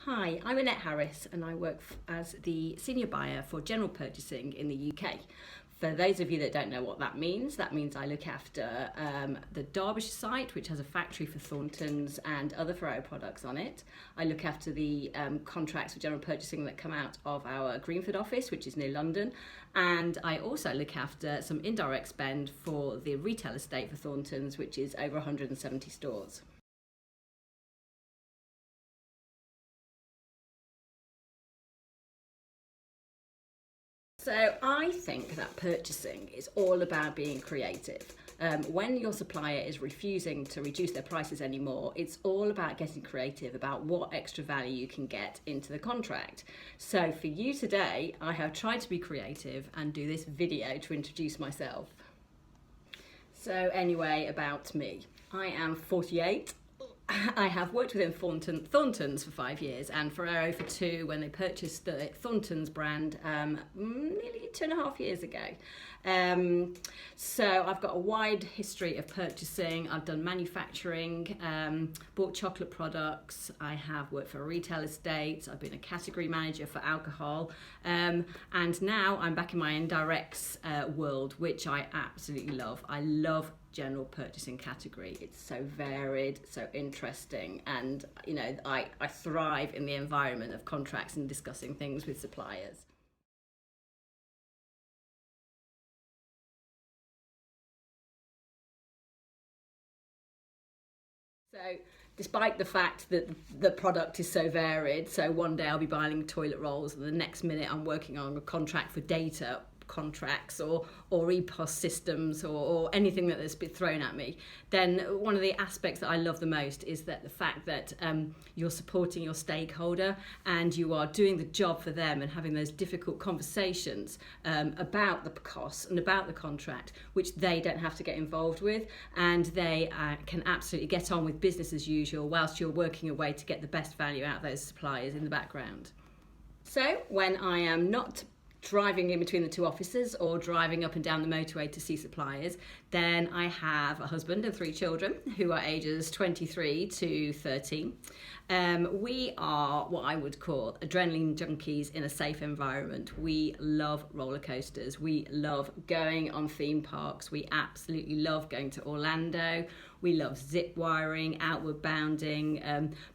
Hi, I'm Annette Harris and I work as the Senior Buyer for General Purchasing in the UK. For those of you that don't know what that means I look after the Derbyshire site, which has a factory for Thorntons and other Ferrero products on it. I look after the contracts for general purchasing that come out of our Greenford office, which is near London. And I also look after some indirect spend for the retail estate for Thorntons, which is over 170 stores. So I think that purchasing is all about being creative. When your supplier is refusing to reduce their prices anymore, it's all about getting creative about what extra value you can get into the contract. So for you today, I have tried to be creative and do this video to introduce myself. So anyway, about me. I am 48. I have worked within Thorntons for 5 years and Ferrero for 2 when they purchased the Thorntons brand nearly 2.5 years ago. So I've got a wide history of purchasing. I've done manufacturing, bought chocolate products. I have worked for retail estates. I've been a category manager for alcohol. And now I'm back in my indirects world, which I absolutely love. I love general purchasing category. It's so varied, so interesting, and you know, I thrive in the environment of contracts and discussing things with suppliers. So despite the fact that the product is so varied, so one day I'll be buying toilet rolls and the next minute I'm working on a contract for data contracts or EPOS systems or anything that has been thrown at me, then one of the aspects that I love the most is that the fact that you're supporting your stakeholder and you are doing the job for them and having those difficult conversations about the costs and about the contract, which they don't have to get involved with, and they can absolutely get on with business as usual whilst you're working away to get the best value out of those suppliers in the background. So when I am not driving in between the 2 offices or driving up and down the motorway to see suppliers, then I have a husband and 3 children who are ages 23 to 13. We are what I would call adrenaline junkies in a safe environment. We love roller coasters. We love going on theme parks. We absolutely love going to Orlando. We love zip wiring, outward bounding,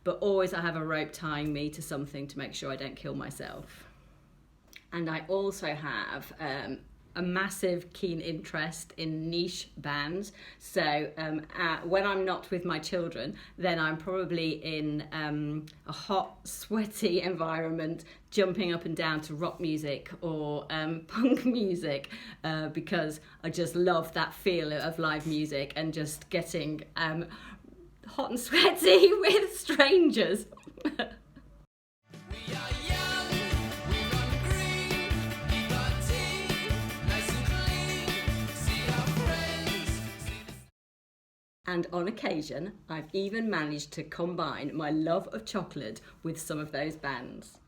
but always I have a rope tying me to something to make sure I don't kill myself. And I also have a massive keen interest in niche bands. So when I'm not with my children, then I'm probably in a hot, sweaty environment, jumping up and down to rock music or punk music because I just love that feel of live music and just getting hot and sweaty with strangers. And on occasion, I've even managed to combine my love of chocolate with some of those bands.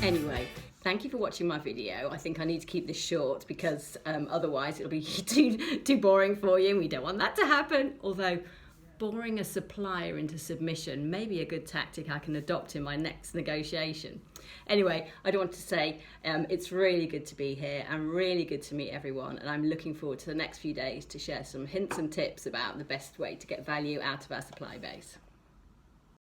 Anyway, thank you for watching my video. I think I need to keep this short because otherwise it'll be too boring for you, and we don't want that to happen. Although boring a supplier into submission may be a good tactic I can adopt in my next negotiation. Anyway, I do want to say it's really good to be here and really good to meet everyone, and I'm looking forward to the next few days to share some hints and tips about the best way to get value out of our supply base.